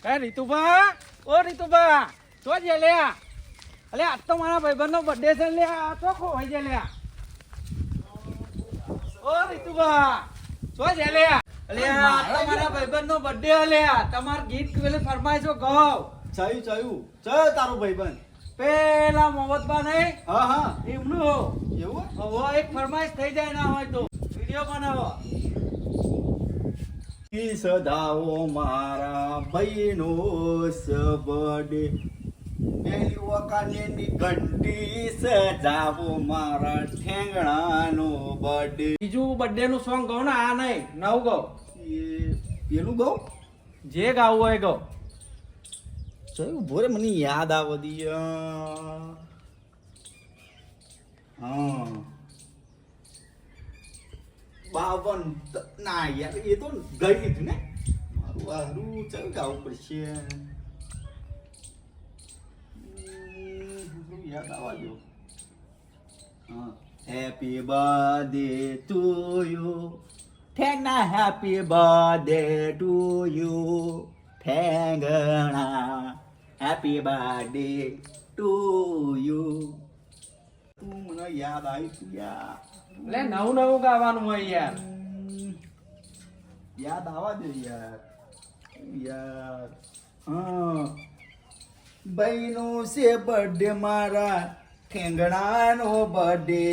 એ રીતુભા, ઓ રીતુભા, તો જ લે અલે આજ તો મારા ભાઈબંધનો બર્થડે છે લે આ તો ખોવાઈ જાય લે. ઓ રીતુભા, તો જ લે અલે આ તો મારા ભાઈબંધનો બર્થડે લે તમાર ગીત પેલે ફરમાઈશો ગાવ. ચાયું તારો ભાઈબંધ પેલા મોહમ્મદબા નહીં? હા હા એમનું એવું હવે એક ફરમાઈશ થઈ જાય ના હોય તો વિડીયો બનાવો. સદાઓ મારા ભાઈનો સબડે પહેલી વકાનેની ઘંટી સજાવો મારા ઠેંગણાનો બર્થડે. બીજું બર્થડે નું સોંગ ગાવ ને આ નહીં નવું ગાવ. એ પેલું ગૌ જે ગાવું હોય ગાવ. ચાયું ભોરે મને યાદ આવો દી હા 52 ના યાર એ તો ગઈ લીધું ને મારું હારું ચાલ ગાવું પડશે યાદ આવવા દો હા હેપી બર્થડે ટુ યુ ઠેંગના હેપી બર્થડે ટુ યુ ઠેંગણા હેપી બર્થડે ટુ યુ તું મને યાદ આવી તું યાર એટલે નવું નવું ગાવાનું હોય યાર. યાદ આવવા દે યાર યાર હા ભાઈનો છે બર્થડે મારા ઠેંગણાનો બર્થડે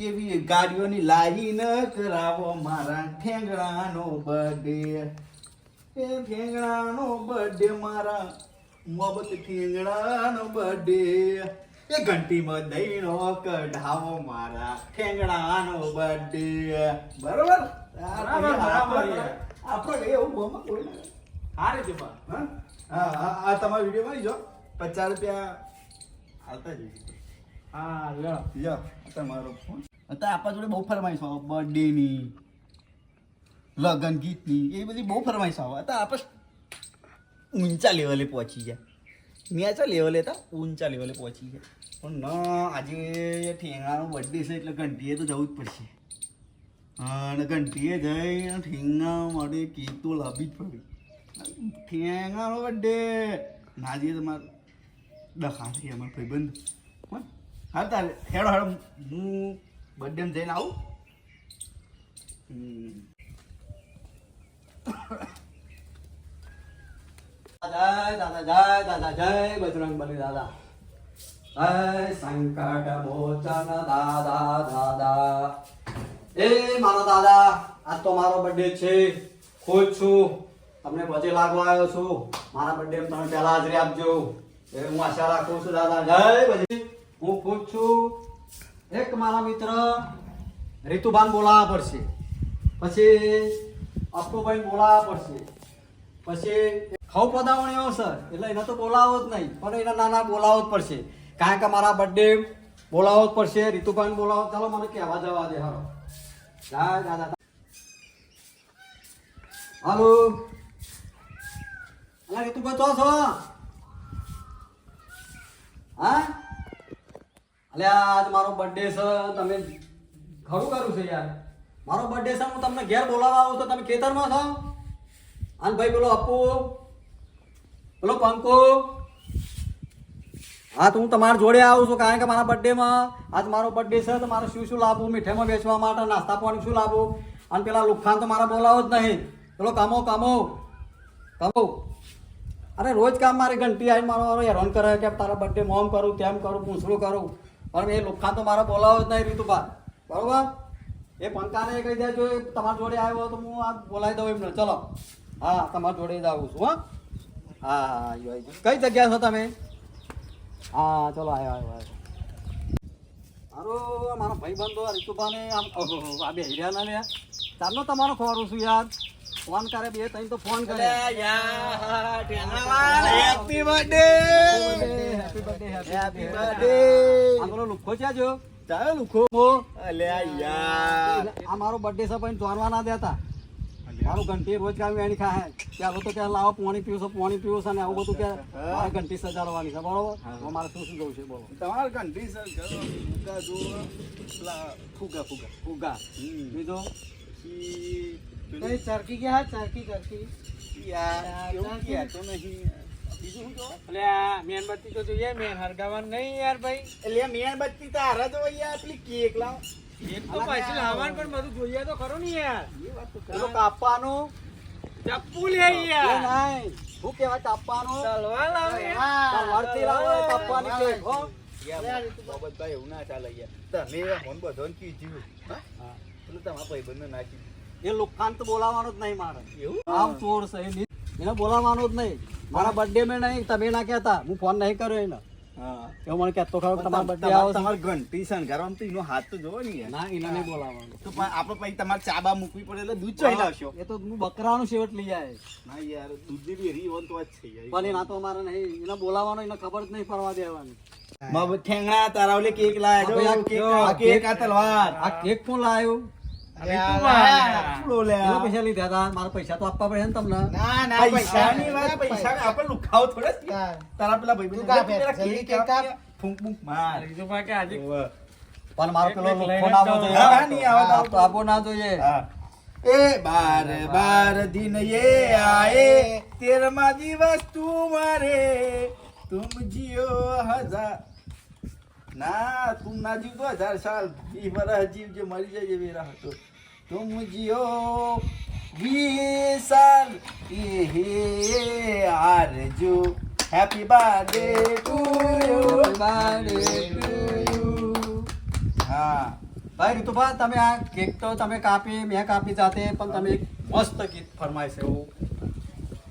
એવી ગાડીઓની લાઈન કરાવો મારા ઠેંગણાનો બર્થડે એ ઠેંગણાનો બર્થડે મારા મોહબ્બત ઠેંગણાનો બર્થડે એ ઘંટીમાં દહીનો કઢાવો મારા ઠેંગણાનો બર્થડે બરોબર આપણો એવું બોમાં કોઈ ના હા રીતુભા. હા તમારો વિડીયો બની જો 50 રૂપિયા આવતા જ હા લો લ્યો તમારો ફોન અત્યારે આપણા જોડે બહુ ફરમાઈશ આવે બર્થડેની લગન ગીતની એ બધી બહુ ફરમાઈશ આવે અત્યારે આપણે ઊંચા લેવલે પહોંચી ગયા નેચા લેવલે હતા ઊંચા લેવલે પહોંચી ગયા પણ ના આજે ઠેંગાનો બર્થડે છે એટલે ઘંટીએ તો જવું જ પડશે અને ઘંટીએ જઈને ઠેંગા માટે કેક તો લાવવી જ પડે ઠેંગાનો બર્થડે ના જઈએ તમારે ડખા થઈ અમારા ભાઈબંધ હા તારે હેડો હેડો હું બર્થડેમાં જઈને આવું દાદા જય બજરંગબલી દાદા. જય સંકટ મોચન દાદા દાદા. એ મારો દાદા આજ તો મારો બર્થડે છે. ખુશ છું તમને પછી લાગવા આવ્યો છું. મારા બર્થડે તમે પહેલા હાજરી આપજો એ હું આશા રાખું છું દાદા. જય બજરંગ. હું ખુશ છું. એક મારા મિત્ર રીતુભાન બોલાવવા પડશે, પછી અપ્પુભાઈ બોલાવવા પડશે, પછી ખવ પદાવણ એવો સર એટલે એને તો બોલાવો જ નહીં પણ એના નાના બોલાવો જ પડશે કારણ કે મારા બર્થડે બોલાવો જ પડશે. રીતુભાઈ બોલાવો. ચાલો મને કહેવા જવા દે. હાલો જય દાદા. હાલો અલા રીતુભાઈ તો છો? હા અલે આજ મારો બર્થડે છે. તમે ખરું કરું છે યાર. મારો બર્થડે છે હું તમને ઘેર બોલાવવા આવું તો તમે ખેતરમાં છો. અને ભાઈ પેલો અપ્પુ પેલો પંકુ હા તો હું તમારા જોડે આવું છું કારણ કે મારા બર્થડેમાં આજ મારો બર્થડે છે તો મારે શું શું લાવવું મીઠાઈમાં વેચવા માટે નાસ્તા પાણી શું લાવવું. અને પેલા લુખાન તો મારા બોલાવો જ નહીં. પેલો કામો અરે રોજ કામ મારી ઘંટી આવીને મારો હેરાન કરે કે તારા બર્થડે મોમ કરું તેમ કરું પૂછડું કરું પણ એ લુખાન તો મારા બોલાવો જ નહીં રીતુભા બરોબર. એ પંકાને કહી દેજો એ તમારા જોડે આવ્યો તો હું આ બોલાવી દઉં એમને. ચલો હા તમારા જોડે જ આવું છું. હા હા કઈ જગ્યા છો તમે? હા ચલો આવ્યો મારો ભાઈ બંધો રીતુભાને આમ આ બે હીરા ના લે ચાલો તમારો ખોરું છું યાર. ફોન કરે બે તઈ તો ફોન કરે હેપી બર્થડે આ પેલો લુખો છે જો ચાલો લુખો અલ્યા યાર આ મારો બર્થડે છે પણ જોરવા ના દેતા. મારું ઘંટી રોજ કામ એની ખાય ત્યાં તો ત્યાં લાવો પાણી પીવું છે ને આવું બધું કે મારે ઘંટી સજાડવાની છે બરોબર. મારે શું શું જવું છે બોલો. તમારે ઘંટી સર ફુગા બીજો ચરકી ગયા ચરકી યાર એવું કહેતો નહીં. બીજું શું જોવે? એટલે આ મેણબત્તી તો જોઈએ, મેણ હરગાવાનું નહીં યાર ભાઈ. એટલે મીણબત્તી તારા જો યાર પેલી કેક લાવ. એક તો પાછી લાવવાનું પણ બધું જોઈએ તો ખરું ને યાર. એ વાત તો પેલું કાપવાનું ચપ્પુ લે એ યાર. નહીં. શું કહેવાય કાપવાનું? તલવાર લાવે તલવારથી લાવો એ કાપવાની કેક, હો. બાબતભાઈ એવું ના ચાલે યાર. તમે હોન બધાને કીધું. હા? પેલું તમારા ભાઈબંધને ના કીધું. એ લુખાન તો બોલાવવાનું જ નહીં મારે. એવું? આમ ચોર છે એ નહીં. એને બોલાવવાનું જ નહીં. મારા બર્થડે મેં નહીં, તમે ના કહેતા. હું ફોન નહીં કર્યો એને. હા. એવું મને કહેતો ખરો કે તમારો બર્થડે આવે છે. તમારે ઘંટી શણગારવામાં તો એનો હાથ તો જોવો ને યાર. ના, એને નહીં બોલાવવાનું. તો પણ આપણે પછી તમારે ચાબા મૂકવી પડે એટલે દૂધ ચોઈ લાવશો. એ તો હું બકરાનું શેવટ લઈ આવે. ના યાર દૂધની ડેરી હોય તો વાત છે યાર. પણ એના તો મારે નહીં. એને બોલાવવાનો, એને ખબર જ નહીં પડવા દેવાની. મબ ઠેંગણા તારા ઓલે કેક લાયા આ જો કેક, આ કેક આ તલવાર. આ કેક કોણ લાવ્યું? શું લે એના પૈસા લીધા હતા. મારા પૈસા તો આપવા પડે ને તમને. પૈસાની વાત પૈસા આપણે લુખાવ થોડે જ. તારા પેલા ભાઈ કેક ફૂંક ફૂંક માર. બીજું પાકે આજે પણ મારો પેલો એક લઈને લુખ્ખો ના આવવો જ જોઈએ. હા, નહીં આવે તો આ તો આપવો ના જોઈએ. હા. એ બાર બાર દિન યે આયે તેરમા દિવસ તુમારે તુમ જીઓ હજાર ના તું ના જીવતો 1000 સાલ ઈ વરસ જીવજે મરી જાય વેરા હતો તુમ જીઓ 20 સાલ એ હે આરજુ happy birthday to you Happy birthday to you. હા ભાઈ રીતુભા, તમે આ કેક તો તમે કાપી, મેં કાપી જાતે, પણ તમે એક મસ્ત ગીત ફરમાય છે એવું.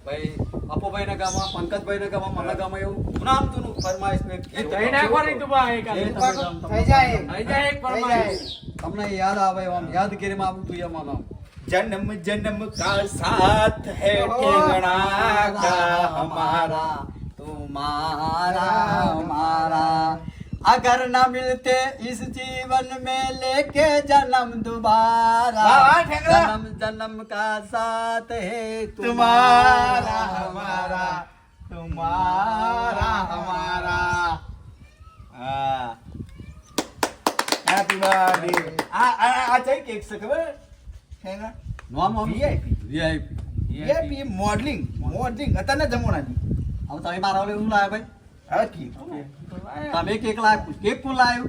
ભાઈ અપુભાઈને ગમે, પંકજભાઈને ગમે, મને ગમે એવું ગુનામતુનું ફરમાઈશ મેં ગીત. થઈ નાખો નહીં તું ભાઈ એ તમે ગમ, થઈ જાય એક ફરમાઈશ. તમને યાદ આવે એમ યાદગીરીમાં આવતું જોઈએ મને. जन्म जन्म का साथ है ठेंगना का हमारा तुम्हारा हमारा अगर न मिलते इस जीवन में लेके जन्म दोबारा वाह, ठेंगरा। जन्म जन्म का साथ है तुम्हारा हमारा तुम्हारा हमारा हाँ हैप्पी बर्थडे आ चाहिए केक से खबर ठेंगना નોમ આમ VIP. VIP. ये मॉडलिंग मॉडलिंग અત્યારના જમાનાની હવે તમે મારા ઓલે શું લાવ્યા ભાઈ? હા કેક તમે કેક લાવ્યા, કેક કોણ લાવ્યું?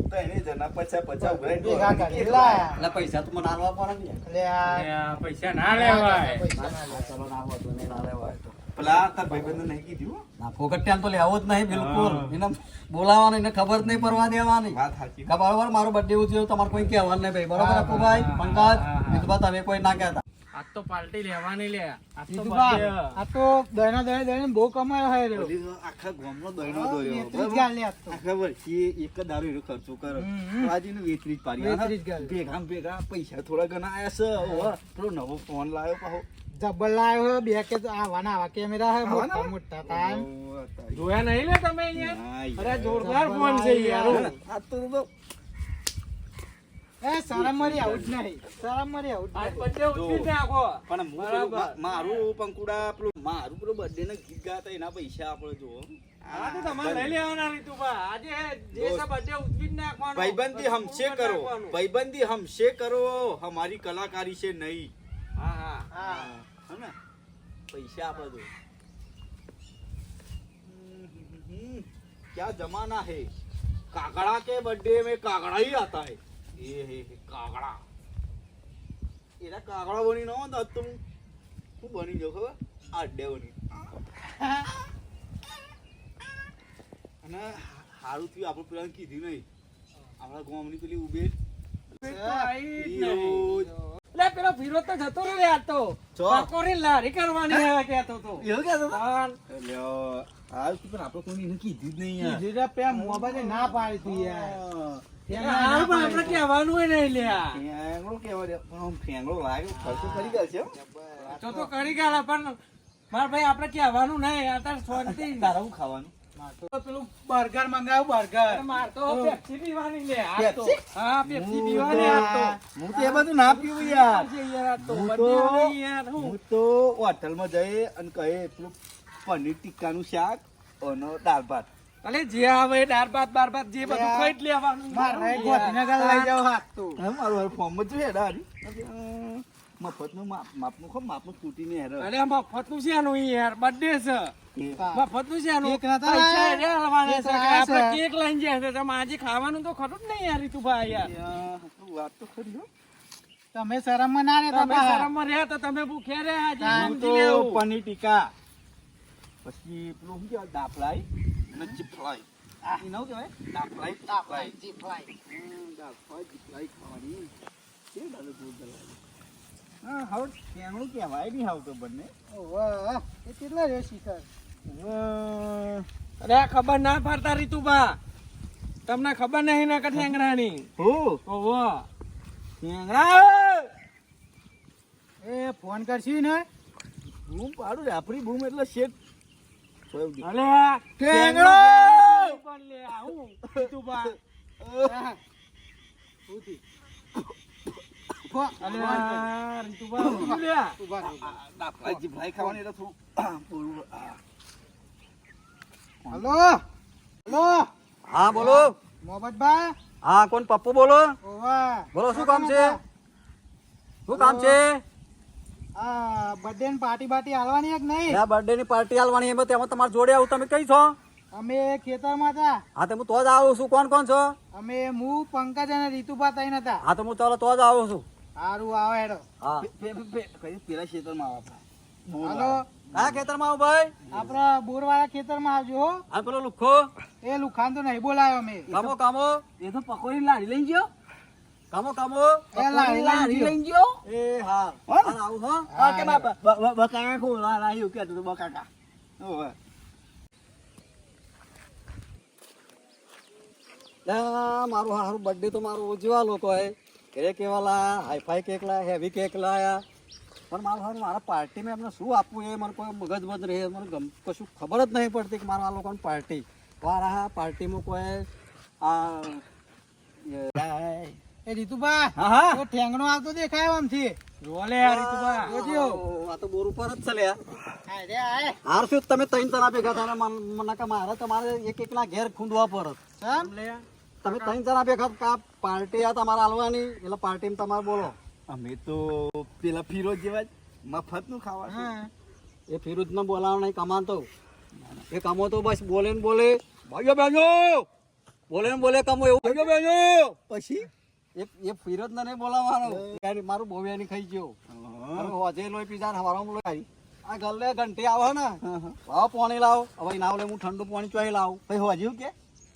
તો એને જના પછા ભેગા કરી ઉઘરાઈ લાયા. એટલે પૈસા તો મને આલવા પડે ને યાર. એટલે આ પૈસા ના લેવાય. હા, ચલો ના હોય તો નહીં, ના લેવાય તો. પેલા તાર ભાઈબંધને નહીં કીધું ના, ફોકટિયાને તો લેવો જ નહીં બિલકુલ. એને બોલાવવાનું, એને ખબર જ નહીં પડવા દેવાની. વાત સાચી કે બરોબર મારો બર્થડે ઉજવ્યો, તમારે કોઈ કહેવાનું નહીં ભાઈ. બરોબર અપુભાઈ, પંકજ, મિતુભા, તમે કોઈ ના કહેતા. આજ તો પાર્ટી લેવાની લે. આજ તો બીજું બા, birthday. આ તો દહીનો દહીં દહીં બહુ કમાયો હોય રહ્યો. બધી તો આખા ગામનો દહીનો દોર્યો. વેતરી જ ગાલી આપતો. આખા વર્ષે એક જ દારૂ એનો ખર્ચો કરે. હમ. તો આજે એનું વેતરી જ પાડી. વેતરી જ ગાલી. ભેગા ને ભેગા પૈસા થોડા ઘણા આયા છે. હવે પેલો નવો ફોન લાવ્યો પાછો. જબ્બર લાવ્યો હોય, બે કે તો આવાના આવા કેમેરા હોય મોટા આવાના? મોટા તાન. ઓ, તારી. જોયા નહીં લે તમે અહીંયા? ના, અરે યાર. જોરદાર ફોન છે યાર. આ તો એ શરમ મરી આવું જ નહીં. શરમ મરી આવું જ આજ નહીં. birthday ઉજવી નાખો. પણ હું પેલું મારું પંકુડા પેલું મારું પેલું બર્થડે ના ગીત ગાતા એના પૈસા આપણે જોવો. આ તો તમારે લઈ લેવાના રીતુભા. આજે જે છે birthday ઉજવી જ નાખવાનો. ભાઈબંધી हमसे ઉજવી જ करो નાખવાનું. भाईबंदी हमसे करो हमारी कलाकारी से नहीं હા હા. હા. है ना पैसा आपड़ा दो क्या जमाना है काकड़ा के बर्थडे में काकड़ा ही आता है ये है काकड़ा एरा काकड़ा बनी ना हो तो तुम હું બની જો ખબર આડે બની અને હારું થયું આપણે પેલા કીધું નહીં આપણા ગામની પેલી ઉબેર લે પેલો ફિરોજ તો જતો રહ્યો યાર તો. ચો. પકોડી લારી કરવાની હવે કહેતો તો. એવું કહેતો હતો? હા. લ્યો હાલ પણ આપણે કોઈ એને કીધું જ નહીં યાર કીધું તો પેલા મોબાઈલે ના પાડી તી યાર. હાલ પણ આપણે કહેવાનું હોય નહીં લ્યા. ફેંગડો કેવા દે પણ આમ ફેંગડો લાગે ખર્ચો કરી ગયા છે હો. તો કરી ગયા પણ મારા ભાઈ આપણે કહેવાનું નહીં. અત્યારે શાંતિ. તારે શું ખાવાનું તો પેલું બર્ગર મંગાવું બર્ગર. માર તો પેપ્સી પીવાની લે. આ તો. પેપ્સી? હા પેપ્સી પીવાની આ તો. હું તો એ બધું ના પીવું યાર છે યાર આ તો. હું birthday તો- આવે યાર હું. હું તો હોટલમાં જઈ અને કહે પેલું પનીર ટિક્કાનું શાક અને દાળ ભાત અલે જે આવે દાળ ભાત જે બધું ખાઈ જ લેવાનું. મારે ગોધીનગર લઈ જાવ હાથ તો. હે, મારું ફોર્મ જ જોઈએ ડારી મફતનું માપનું ખો માપનું તૂટીને હેરો અરે મફતનું છે એનું યાર બર્થડે છે મફતનું છે એનું કેક નતા પૈસા લાયા? એને આલવાના કેક છે કે લાયા આપણે છે? કેક લઈને જાય છે તમે આજે ખાવાનું તો ખરું જ નહીં યાર રીતુભાઈ યાર વાત તો ખરી હો. તમે શરમમાં ના રહેતા તમે પા. શરમમાં રહ્યા તો તમે ભૂખ્યા રહ્યા આજે હા, હું સમજી તો લેવું. પનીર ટીકા પછી પેલું શું કહેવાય દાપલાઈ અને ચીફલાઈ એ નવું કહેવાય દાપલાઈ દાપલાઈ દાપલાઈ ચીફલાઈ ખાવાની કે દાદા દૂધ દલાઈ હા હવે ઠેંગણું કહેવાય નહીં હાવ તો બંને ઓહો, એ કેટલા રહ્યો શિખર? અરે આ ખબર ના પડતા રીતુભા તમને ખબર નહીં ને કે ઠેંગરાની હું ઓહો ઠેંગણા એ ફોન કરશી ને? બૂમ પાડું રે આપણી બૂમ એટલે શેઠ અલે ઠેંગણો! પણ લે આવું રીતુભા ઉઠી. અલે આ રીતુભા આવું લે ઉભા રહો. દાપલાઈ ચીફલાઈ ખાવાની એટલે થોડું બોલવું હલો હલો હા બોલો મોહમ્મદભાઈ. હા કોણ પપ્પુ બોલો ઓવા. બોલો શું કામ છે શું કામ છે આ બર્થડે ની પાર્ટી બાટી હાલવાની એક નહીં? આ બર્થડે ની પાર્ટી આલવાની એમાં તેમાં તમારે જોડે આવું તમે કઈ છો અમે ખેતરમાં હતા. હા તો હું તો જ આવું છું કોણ કોણ છો અમે હું પંકજ અને રીતુભા તૈન હતા. હા તો હું ચાલો તો જ આવું છું સારું આવે હેડો. હા પેલા ખેતરમાં આવવા હાલો કયા ખેતરમાં આવું ભાઈ આપડા બોરવાળા ખેતરમાં આવજો હો. આ પેલો લુખો એ લુખાન તો નહીં બોલાયો અમે. કામો કામો એ તો પકોડી લાડી લઈ ગયો કામો કામો એ લારી લઈ ગયો એ હા હાલ આવું હો હા કે બકાકા કો લાયું કે તો બકાકા ઓવે મારું હારું બર્થડે તો મારું ઉજવા લોકો હે કેક કેવા લાયા હાઈફાઈ કેક લાયા હેવી કેક લાયા પણ મારું હારું મારા પાર્ટીમાં એમને શું આપવું એ મને કોઈ મગજ મત રહે મને કશું ખબર જ નહીં પડતી કે મારા આ લોકોની પાર્ટી મારા પાર્ટીમાં કોઈ એ રીતુભા હા હા તો ઠેંગણો આવતો દેખાય આમથી. રોલે આ રીતુભા જોજો. આ તો બોર ઉપર જ ચાલ્યા આય રે આય. હાર શું તમે ત્રણ જણા ભેગા થાય મને કે મારે તમારે એક એકના ઘેર ખૂંદવા પડત સમ? તમે ત્રણ જણા ભેગા કા પાર્ટી આ તમારે આલવાની એટલે પાર્ટીમાં તમારે બોલો અમે તો પેલા ફિરોજ જેવા જ મફતનું ખાવા હા. એ ફિરોજ ને બોલાવો નહીં કમાતો એ કમો તો બસ બોલે ને બોલે ભાઈઓ બહેનો બોલે ને બોલે કમો એવું ભાઈઓ બહેનો પછી એ ફિરોજ ને નહીં બોલાવવાનો યાર મારું બહુ એની ખાઈ ગયો હોજે લોહી પીઝા હવારમાં લોહી આ ગલ્લે ઘંટી આવે ને લાવો પાણી લાવો હવે ના લે હું ઠંડુ પાણી ચોઈ લાવું પછી હોજ્યું કે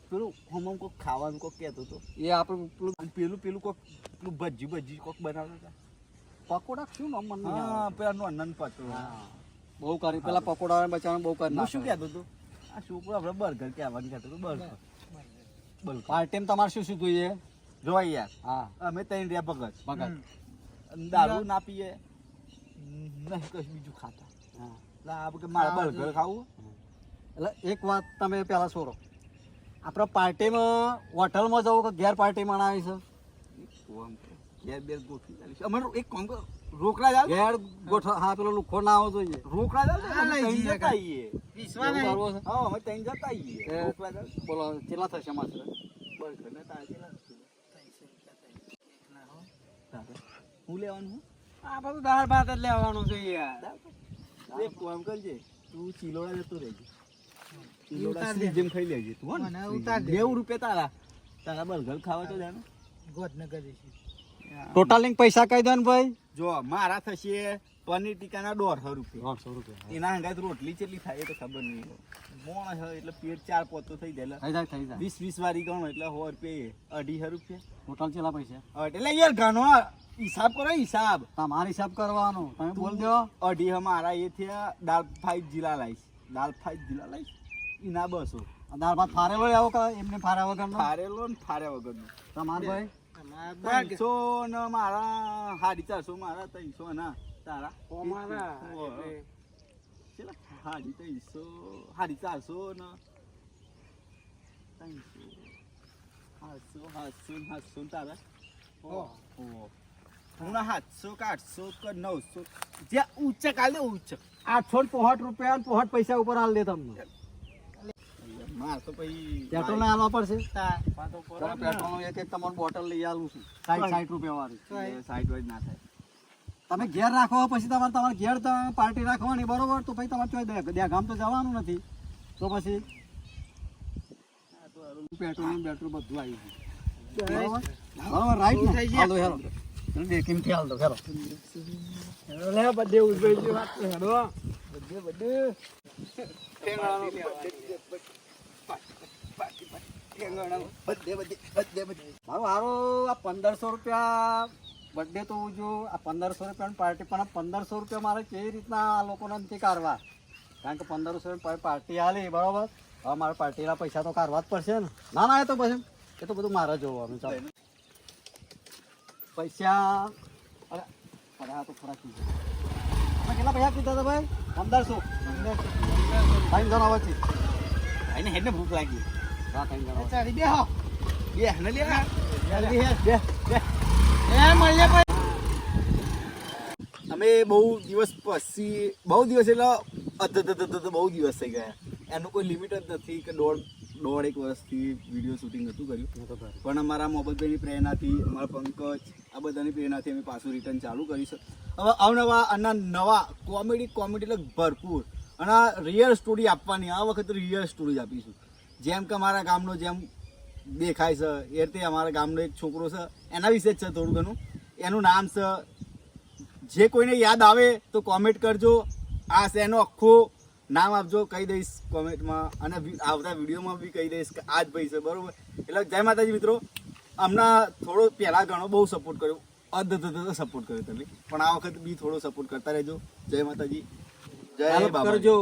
પેલું હમ કોક ખાવાનું કોક કહેતો હતો એ આપણે પેલું અને પેલું કોક પેલું ભજી કોક બનાવતા હતા પકોડા શું નામ મને નહીં હા આવડતું. પેલા નોનન પાતો હા. બહુ કરી પેલા પકોડા બચારાને બહુ કરી હું શું નાખ્યો. કહેતો હતો આ છોકરો આપણે બર્ગર કહેવાનું કહેતો હતો બર્ગર પાર્ટીમાં તમારે શું શું જોઈએ જોઈ યાર હા અમે ત્રણ રહ્યા ભગત ભગત દારૂ ના પીએ નહીં કશું બીજું ખાતા હા એટલે આ કે મારે બર્ગર ખાવું એટલે એક વાત તમે પહેલા છોડો આપણે પાર્ટીમાં હોટલમાં જવું કે ઘેર પાર્ટી મનાવી છે ઘેર બેર ગોઠવી ચાલીશ અમે એક કામ કરો રોકડા જાવ ઘેર ગોઠવ હા પેલો લુખો ના આવવો જોઈએ રોકડા જાવ હા, લઈ ત્રણ જઈએ જતા આવીએ વિશ્વાસ એવું નહીં. કરવું છે? હા અમે ત્રણ જતા આવીએ એ, રોકડા જાવ બોલો કેટલા થશે મારે બર્ગર ને તારે કેટલા થશે? હું લેવાનું આ બધું દાળ ભાત જ લેવાનું છે યાર એક કામ કરજે તું ચિલોડા જતો રહેજે ઉતાર ચિલોડા દે. જેમ ખાઈ લેજે તું હો ને? મને ઉતાર દે. 90 રૂપિયા તારા બર્ગર ખાવા તો જાને ગોધનગર જઈશું. ટોટલ લિંક પૈસા કહી દો ને ભાઈ જો મારા થશે પનીર ટીકાના 150 રૂપિયા 150 રૂપિયા એના હંગાત રોટલી કેટલી થાય એ તો ખબર નહીં મોણ છે એટલે પેટ 4 પોતો થઈ જાય થઈ જાય થઈ જાય 20 વારી ગણો એટલે 100 રૂપિયા 250 રૂપિયા ટોટલ કેટલા પૈસા એટલે યાર ઘણો હિસાબ કરો હિસાબ તમારે હિસાબ કરવાનો તમે બોલ દો 250 મારા એ થયા દાળ ફ્રાઈ જીરા લાઈશ એના 200 દાળ ભાત ફારેલો આવો કે એમને ફાર્યા વગરનો ફારેલો ને ફાર્યા વગરનો તમાર ભાઈ અમારા 300 ને મારા 450 મારા 300 ના તારા અમારા ઓહો. કેટલા? 350 450 ને 300 700 તારા ઓહ. હું 700 કે 800 કે 900 જે ઊંચા કાલે ઊંચા 865 રૂપિયા અને 65 પૈસા ઉપર હાલ દે તમને માર તો પછી પેટ્રોલ ને હાલવા પડશે તા- પેટ્રોલ એક એક તમારું બોટલ લઈ આલું છું 60 રૂપિયા વાળી સાઈડ વાઈડ ના થાય તમે ઘેર રાખો પછી તમારે ઘેર પાર્ટી રાખવાની બરોબર, તો પછી તમારે ચોય ગામ તો જવાનું નથી, તો પછી પેટ્રોલ બધું આવી ગયું બરોબર રાઈટ ને? હાલો હેરો જલ્દી કિંમતી હાલ દો હેરો. બધે ઉજવાઈ ગયું વાત છે, હેડો. મારું હારું આ 1500 રૂપિયા બર્થડે તો ઉજો, આ 1500 રૂપિયાની પાર્ટી, પણ આ 1500 રૂપિયા મારે કેવી રીતના આ લોકોને નથી કાઢવા? કારણ કે 1500 રૂપિયા પાર્ટી હાલી બરોબર, હવે મારે પાર્ટીના પૈસા તો કાઢવા જ પડશે ને. ના ના, એ તો પછી એ તો બધું મારે જોવાનું. ચાલો પૈસા, અરે અરે આ તો ખરા કીધું. તમે કેટલા પૈસા કીધા હતા ભાઈ? 1500. 3 જણા વચ્ચે એને હેડને ભૂખ લાગી. હા 3 જણા વચ્ચે. ચાલી બેહો. બે ને લે જલ્દી હે, બે બે. એ મળીએ પછી. અમે બહુ દિવસ પછી, બહુ દિવસ એટલે બહુ દિવસ થઈ ગયા. એનું કોઈ લિમિટ જ નથી કે દોઢ એક વર્ષથી વિડીયો શૂટિંગ નહોતું કર્યું, પણ અમારા મોહબ્બતભાઈની પ્રેરણાથી, અમારા પંકજ, આ બધાની પ્રેરણાથી અમે પાછું રિટર્ન ચાલુ કરીશું. હવે અવનવા અને નવા કોમેડી એટલે ભરપૂર અને રિયલ સ્ટોરી આપવાની. આ વખતે રિયલ સ્ટોરી જ આપીશું. જેમ કે અમારા ગામનો જેમ દેખાય છે એ રીતે અમારા ગામનો એક છોકરો છે, એના વિશે જ છે થોડું ઘણું. એનું નામ છે, જે કોઈને યાદ આવે તો કોમેન્ટ કરજો. આ છે એનો આખો નામ આપજો, કહી દઈશ કોમેન્ટમાં, અને આવતા વિડીયોમાં બી કહી દઈશ કે આ જ ભાઈ છે બરાબર. એટલે જય માતાજી મિત્રો. હમણાં થોડો પહેલાં ઘણો બહુ સપોર્ટ કર્યો, સપોર્ટ કર્યો તમે, પણ આ વખત બી થોડો સપોર્ટ કરતા રહેજો. જય માતાજી, જય બાબા. કરજો.